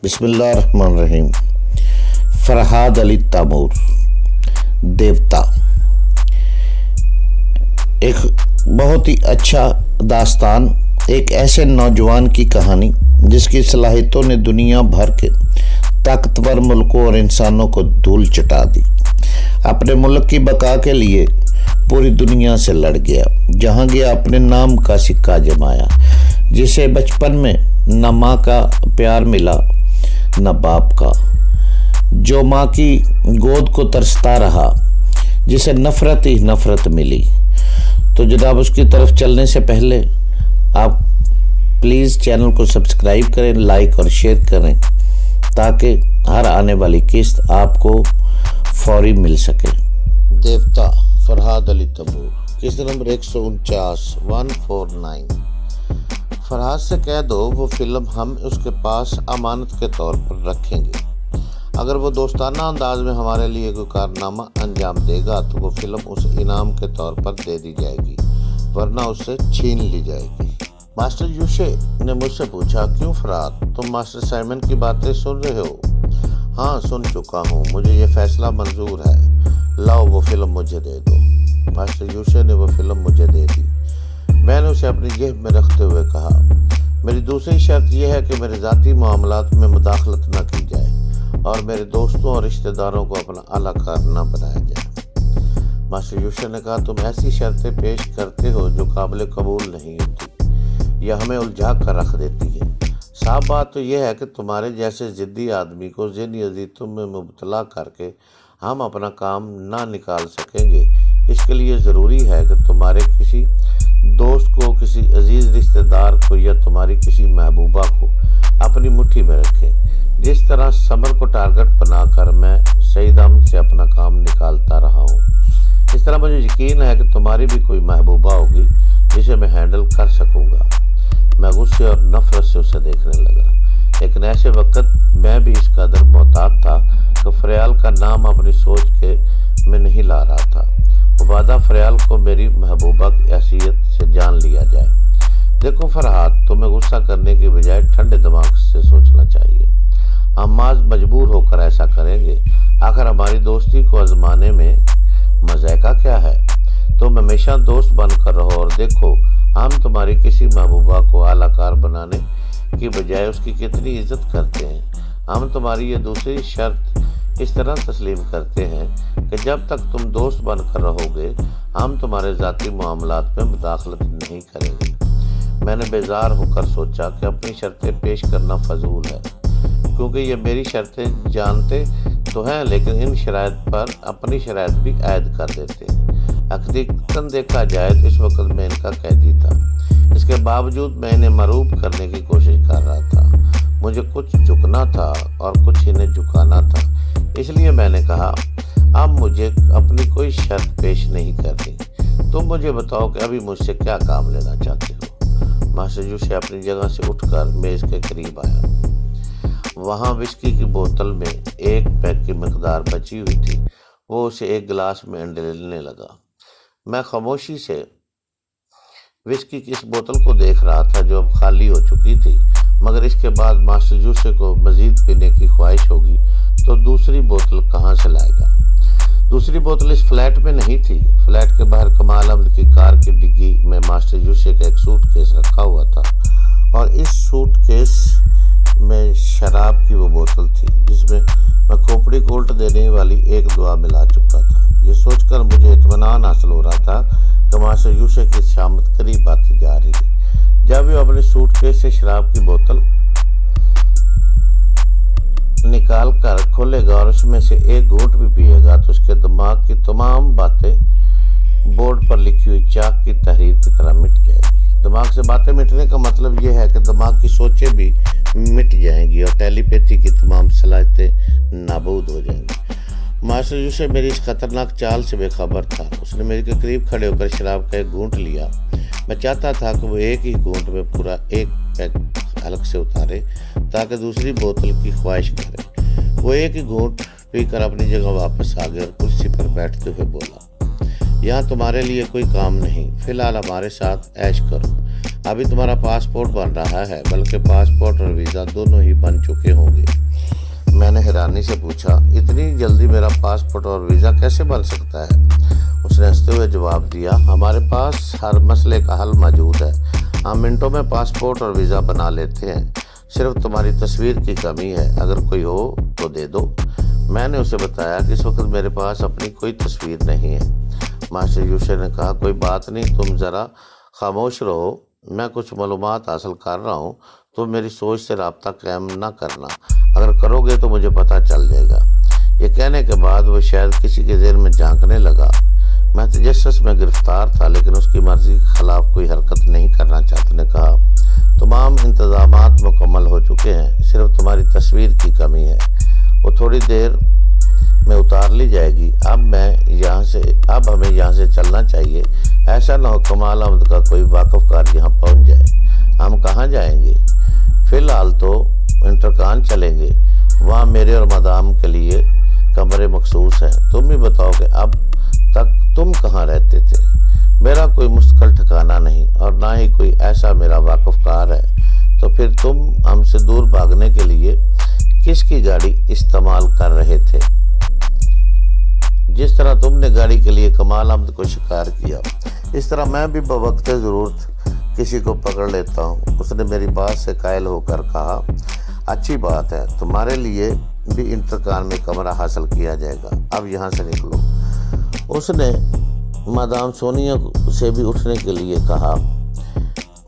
بسم اللہ الرحمن الرحیم۔ فرحاد علی تیمور، دیوتا، ایک بہت ہی اچھا داستان، ایک ایسے نوجوان کی کہانی جس کی صلاحیتوں نے دنیا بھر کے طاقتور ملکوں اور انسانوں کو دھول چٹا دی۔ اپنے ملک کی بقا کے لیے پوری دنیا سے لڑ گیا، جہاں گیا اپنے نام کا سکہ جمایا۔ جسے بچپن میں نہ ماں کا پیار ملا نہ باپ کا، جو ماں کی گود کو ترستا رہا، جسے نفرت ہی نفرت ملی۔ تو جناب اس کی طرف چلنے سے پہلے آپ پلیز چینل کو سبسکرائب کریں، لائک اور شیئر کریں تاکہ ہر آنے والی قسط آپ کو فوری مل سکے۔ دیوتا، فرحاد علی تیمور، قسط نمبر 149۔ فرحاد سے کہہ دو وہ فلم ہم اس کے پاس امانت کے طور پر رکھیں گے۔ اگر وہ دوستانہ انداز میں ہمارے لیے کوئی کارنامہ انجام دے گا تو وہ فلم اس انعام کے طور پر دے دی جائے گی، ورنہ اس سے چھین لی جائے گی۔ ماسٹر یوشے نے مجھ سے پوچھا، کیوں فرحاد، تم ماسٹر سائمن کی باتیں سن رہے ہو؟ ہاں، سن چکا ہوں، مجھے یہ فیصلہ منظور ہے، لاؤ وہ فلم مجھے دے دو۔ ماسٹر یوشے نے وہ فلم مجھے دے دی۔ میں نے اسے اپنی جیب میں رکھتے ہوئے کہا، میری دوسری شرط یہ ہے کہ میرے ذاتی معاملات میں مداخلت نہ کی جائے اور میرے دوستوں اور رشتہ داروں کو اپنا اعلیٰ کار نہ بنایا جائے۔ ماسٹر یوشے نے کہا، تم ایسی شرطیں پیش کرتے ہو جو قابل قبول نہیں ہوتی یا ہمیں الجھا کر رکھ دیتی ہے۔ صاف بات تو یہ ہے کہ تمہارے جیسے ضدی آدمی کو ذہنی اذیتوں میں مبتلا کر کے ہم اپنا کام نہ نکال سکیں گے۔ اس کے لیے ضروری ہے کہ تمہارے کسی دوست کو، کسی عزیز رشتہ دار کو یا تمہاری کسی محبوبہ کو اپنی مٹھی میں رکھیں۔ جس طرح سمر کو ٹارگٹ بنا کر میں سعید احمد سے اپنا کام نکالتا رہا ہوں، اس طرح مجھے یقین ہے کہ تمہاری بھی کوئی محبوبہ ہوگی جسے میں ہینڈل کر سکوں گا۔ میں غصے اور نفرت سے اسے دیکھنے لگا، لیکن ایسے وقت میں بھی اس قدر محتاط تھا کہ فریال کا نام اپنی سوچ کے میں نہیں لا رہا تھا۔ مبادہ فریال کو میری محبوبہ کی حیثیت سے جان لیا جائے۔ دیکھو فرحاد، تمہیں غصہ کرنے کی بجائے ٹھنڈے دماغ سے سوچنا چاہیے۔ ہم محض مجبور ہو کر ایسا کریں گے۔ آخر ہماری دوستی کو آزمانے میں مذائقہ کیا ہے؟ تم ہمیشہ دوست بن کر رہو اور دیکھو ہم تمہاری کسی محبوبہ کو اعلیٰ کار بنانے کی بجائے اس کی کتنی عزت کرتے ہیں۔ ہم تمہاری یہ دوسری شرط اس طرح تسلیم کرتے ہیں کہ جب تک تم دوست بن کر رہو گے ہم تمہارے ذاتی معاملات میں مداخلت نہیں کریں گے۔ میں نے بیزار ہو کر سوچا کہ اپنی شرطیں پیش کرنا فضول ہے، کیونکہ یہ میری شرطیں جانتے تو ہیں، لیکن ان شرائط پر اپنی شرائط بھی عائد کر دیتے ہیں۔ حقیقتاً دیکھا جائے تو اس وقت میں ان کا قیدی تھا، اس کے باوجود میں انہیں مروب کرنے کی کوشش کر رہا تھا۔ مجھے کچھ جھکنا تھا اور کچھ انہیں جھکانا تھا، اس لیے میں نے کہا، اب مجھے اپنی کوئی شرط پیش نہیں کرنی، تم مجھے بتاؤ کہ ابھی مجھ سے کیا کام لینا چاہتے ہو۔ ماسٹر یوشے اپنی جگہ سے اٹھ کر میز کے قریب آیا۔ وہاں وسکی کی بوتل میں ایک پیک کی مقدار بچی ہوئی تھی، وہ اسے ایک گلاس میں انڈیلنے لگا۔ میں خاموشی سے وسکی کی اس بوتل کو دیکھ رہا تھا جو اب خالی ہو چکی تھی، مگر اس کے بعد ماسٹر یوشے کو مزید پینے کی خواہش ہوگی تو دوسری بوتل کہاں سے لائے گا؟ دوسری بوتل اس فلیٹ میں نہیں تھی۔ فلیٹ کے باہر کمال احمد کی کار کی ڈگی میں ماسٹر یوشے کا ایک سوٹ کیس رکھا ہوا تھا اور اس سوٹ کیس میں شراب کی وہ بوتل تھی جس میں میں کھوپڑی کو الٹ دینے والی ایک دعا ملا چکا تھا۔ یہ سوچ کر مجھے اطمینان حاصل ہو رہا تھا کہ ماسٹر یوشے کی شامت قریب آتی جا رہی ہے۔ جب وہ اپنے سوٹ کیس سے شراب کی بوتل نکال کر کھولے گا اور اس میں سے ایک گھونٹ بھی پیے گا تو اس کے دماغ کی تمام باتیں بورڈ پر لکھی ہوئی چاک کی تحریر کی طرح مٹ جائے گی۔ دماغ سے باتیں مٹنے کا مطلب یہ ہے کہ دماغ کی سوچیں بھی مٹ جائیں گی اور ٹیلی پیتھی کی تمام صلاحیتیں نابود ہو جائیں گی۔ ماسٹر یوشے میری اس خطرناک چال سے بے خبر تھا۔ اس نے میرے قریب کھڑے ہو کر شراب کا ایک گھونٹ لیا۔ میں چاہتا تھا کہ وہ ایک ہی گھونٹ میں پورا ایک پیک حلق سے اتارے تاکہ دوسری بوتل کی خواہش کرے۔ وہ ایک ہی گھونٹ پی کر اپنی جگہ واپس آ گیا اور کرسی پر بیٹھتے ہوئے بولا، یہاں تمہارے لیے کوئی کام نہیں، فی الحال ہمارے ساتھ عیش کرو۔ ابھی تمہارا پاسپورٹ بن رہا ہے، بلکہ پاسپورٹ اور ویزا دونوں ہی بن چکے ہوں گے۔ हैरानी से पूछा, इतनी जल्दी मेरा पासपोर्ट और वीज़ा कैसे बन सकता है? उसने हंसते हुए जवाब दिया, हमारे पास हर मसले का हल मौजूद है। हम मिनटों में पासपोर्ट और वीज़ा बना लेते हैं। सिर्फ तुम्हारी तस्वीर की कमी है, अगर कोई हो तो दे दो। मैंने उसे बताया कि इस वक्त मेरे पास अपनी कोई तस्वीर नहीं है। मास्टर यूसुफ ने कहा, कोई बात नहीं, तुम ज़रा खामोश रहो, मैं कुछ मालूमात हासिल कर रहा हूँ। तुम मेरी सोच से रब्ता कायम ना करना, अगर करोगे तो मुझे पता चल जाएगा। ये कहने के बाद वो शायद किसी के ज़हन में झांकने लगा। मैं तजस्सुस में गिरफ्तार था, लेकिन उसकी मर्ज़ी के ख़िलाफ़ कोई हरकत नहीं करना चाहता। ने कहा, तमाम इंतज़ामात मुकम्मल हो चुके हैं, सिर्फ तुम्हारी तस्वीर की कमी है। वो थोड़ी देर में उतार ली जाएगी। अब हमें यहाँ से चलना चाहिए। ऐसा ना हो कमाल अहमद का कोई वाकफकार यहाँ पहुँच जाए। हम कहाँ जाएंगे? फ़िलहाल तो इंटरकान चलेंगे, वहाँ मेरे और मदाम के लिए कमरे मखसूस हैं। तुम ही बताओ कि अब तक तुम कहाँ रहते थे? मेरा कोई मुस्तकिल ठिकाना नहीं और ना ही कोई ऐसा मेरा वाकफकार है। तो फिर तुम हमसे दूर भागने के लिए किसकी गाड़ी इस्तेमाल कर रहे थे? जिस तरह तुमने गाड़ी के लिए कमाल अहमद को शिकार किया, इस तरह मैं भी बवक्त ज़रूरत किसी को पकड़ लेता हूँ। उसने मेरी बात से कायल होकर कहा, अच्छी बात है, तुम्हारे लिए भी इंतकाम में कमरा हासिल किया जाएगा। अब यहाँ से निकलो। उसने मादाम सोनिया से भी उठने के लिए कहा।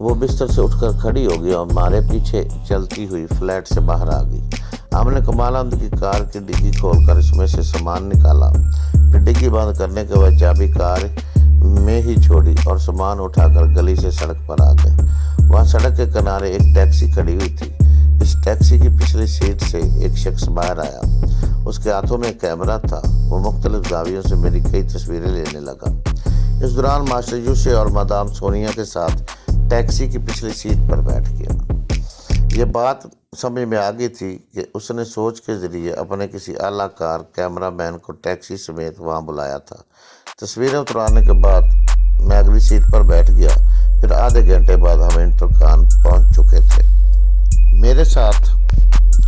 वो बिस्तर से उठकर खड़ी हो गई और हमारे पीछे चलती हुई फ्लैट से बाहर आ गई। हमने कमाल अहमद की कार की डिग्गी खोलकर इसमें से सामान निकाला, फिर डिग्गी बंद करने के बाद चाबी कार में ही छोड़ी और सामान उठाकर गली से सड़क पर आ गए। वहाँ सड़क के किनारे एक टैक्सी खड़ी हुई थी। इस टैक्सी की पिछली सीट से एक शख्स बाहर आया। उसके हाथों में कैमरा था। वो मुख्तलिफ जावियों से मेरी कई तस्वीरें लेने लगा। इस दौरान मास्टर यूसुफ और मादाम सोनिया के साथ टैक्सी की पिछली सीट पर बैठ गया। ये बात समझ में आ गई थी कि उसने सोच के ज़रिए अपने किसी आलाकार कैमरामैन को टैक्सी समेत वहाँ बुलाया था। तस्वीरें उतराने के बाद मैं अगली सीट पर बैठ गया। फिर आधे घंटे बाद हम इंटरकान पहुँच चुके थे। मेरे साथ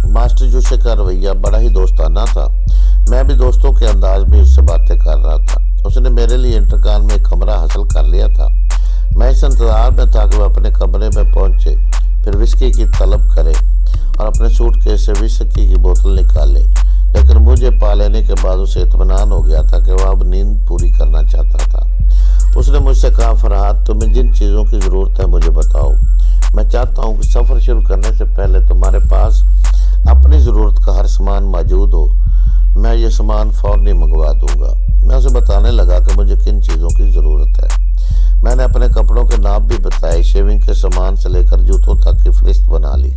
मास्टर यूसुफ का रवैया बड़ा ही दोस्ताना था। मैं भी दोस्तों के अंदाज में उससे बातें कर रहा था। उसने मेरे लिए इंटरकान में एक कमरा हासिल कर लिया था। मैं इस इंतजार में था कि वह अपने कमरे में पहुंचे, फिर विस्की की तलब करे और अपने सूटकेस से विस्की की बोतल निकाले। लेकिन मुझे पा लेने के बाद उसे इत्मीनान हो गया था कि वह अब नींद पूरी करना चाहता था। उसने मुझसे कहा, फरहाद, तुम्हें जिन चीज़ों की ज़रूरत है मुझे बताओ। मैं चाहता हूँ कि सफ़र शुरू करने से पहले तुम्हारे पास अपनी ज़रूरत का हर सामान मौजूद हो। मैं ये सामान फ़ौरन ही मंगवा दूँगा। मैं उसे बताने लगा कि मुझे किन चीज़ों की ज़रूरत है। मैंने अपने कपड़ों के नाप भी बताए। शेविंग के सामान से लेकर जूतों तक की फहरिस्त बना ली।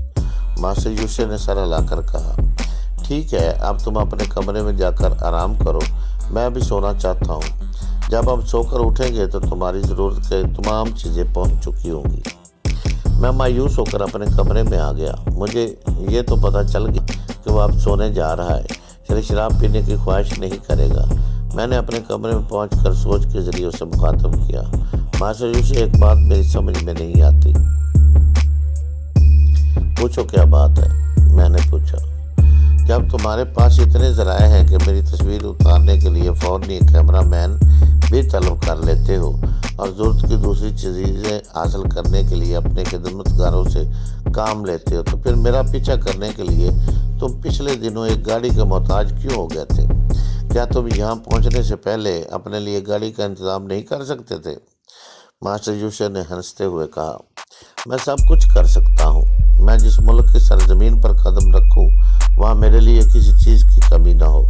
मास्टर यूसुफ ने सर हिलाकर कहा, ठीक है, अब तुम अपने कमरे में जाकर आराम करो, मैं भी सोना चाहता हूँ। जब हम सोकर उठेंगे तो तुम्हारी ज़रूरत के तमाम चीज़ें पहुँच चुकी होंगी। मैं मायूस होकर अपने कमरे में आ गया। मुझे ये तो पता चल गया कि वह अब सोने जा रहा है, फिर शराब पीने की ख्वाहिश नहीं करेगा। मैंने अपने कमरे में पहुंचकर सोच के ज़रिए उसे मुखातब किया, मास्टर यूसुफ, एक बात मेरी समझ में नहीं आती। पूछो क्या बात है? मैंने पूछा। जब तुम्हारे पास इतने ज़राए हैं कि मेरी तस्वीर उतारने के लिए फ़ौरन एक कैमरामैन भी तलब कर लेते हो और ज़रूरत की दूसरी चीज़ें हासिल करने के लिए अपने खिदमतगारों से काम लेते हो, तो फिर मेरा पीछा करने के लिए तुम पिछले दिनों एक गाड़ी के मोहताज क्यों हो गए थे? क्या तुम यहाँ पहुँचने से पहले अपने लिए गाड़ी का इंतज़ाम नहीं कर सकते थे? मास्टर यूसुफ ने हंसते हुए कहा, मैं सब कुछ कर सकता हूँ। मैं जिस मुल्क की सरजमीन पर कदम रखूँ वहाँ मेरे लिए किसी चीज़ की कमी ना हो।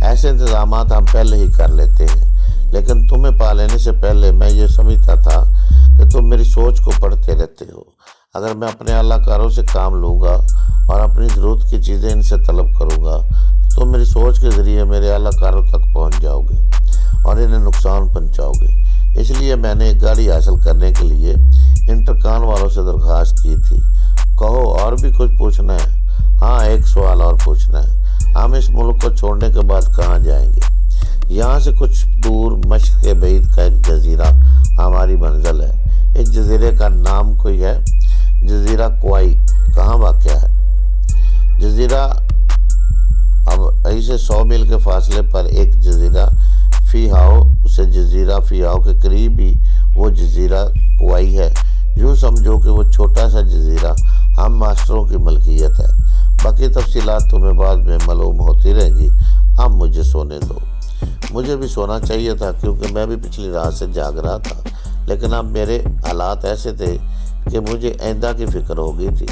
ऐसे इंतज़ाम हम पहले ही कर लेते हैं। लेकिन तुम्हें पा लेने से पहले मैं ये समझता था कि तुम मेरी सोच को पढ़ते रहते हो। अगर मैं अपने अलाकारों से काम लूँगा और अपनी ज़रूरत की चीज़ें इनसे तलब करूँगा तो मेरी सोच के ज़रिए मेरे अलाकारों तक पहुँच जाओगे और इन्हें नुकसान पहुँचाओगे। इसलिए मैंने एक गाड़ी हासिल करने के लिए इंटरकान वालों से दरख्वास्त की थी। कहो, और भी कुछ पूछना है? हाँ, एक सवाल और पूछना है। हम इस मुल्क को छोड़ने के बाद कहाँ जाएंगे? यहाँ से कुछ दूर मशक़ के बैद का एक जजीरा हमारी मंजिल है। इस जजीरे का नाम कोई है? जजीरा क्वाई। कहाँ वाक़या है? जजीरा अब वहीं से 100 मील के फासले पर एक जजीरा फीहाओ के करीब ही वो जजीरा कुआई है। यूँ समझो कि वो छोटा सा जजीरा हम मास्टरों की मलकियत है। बाकी तफसीलात तुम्हें बाद में मालूम होती रहेंगी। अब मुझे सोने दो। मुझे भी सोना चाहिए था क्योंकि मैं भी पिछली रात से जाग रहा था, लेकिन अब मेरे हालात ऐसे थे कि मुझे आइंदा की फिक्र हो गई थी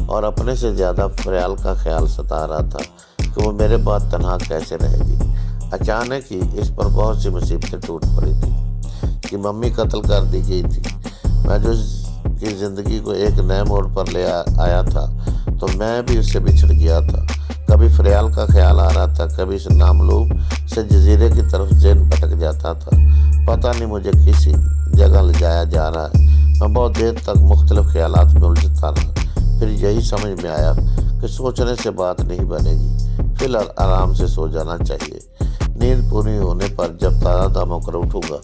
और अपने से ज़्यादा फरियाल का ख्याल सता रहा था कि वो मेरे बाद तन्हा कैसे रहेगी। अचानक ही इस पर बहुत सी मुसीबतें टूट पड़ी थी कि मम्मी कत्ल कर दी गई थी। मैं जो कि ज़िंदगी को एक नए मोड़ पर ले आया था, तो मैं भी उससे बिछड़ गया था। कभी फरियाल का ख्याल आ रहा था, कभी इस नामालूम से जजीरे की तरफ ज़हन भटक जाता था। पता नहीं मुझे किसी जगह ले जाया जा रहा है। मैं बहुत देर तक मुख्तलिफ ख्यालात में उलझता रहा। फिर यही समझ में आया कि सोचने से बात नहीं बनेगी, फिलहाल आराम से सो जाना चाहिए। नींद पूरी होने पर जब ताज़ा दम होकर उठूँगा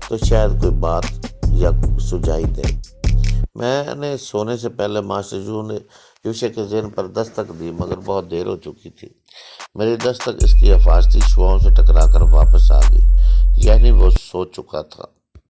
तो शायद कोई बात या सुझाई दे। मैंने सोने से पहले मास्टर यूशे के ज़हन पर दस्तक दी, मगर बहुत देर हो चुकी थी। मेरी दस्तक इसकी हिफाजती शुआओं से टकराकर वापस आ गई, यानी वो सो चुका था।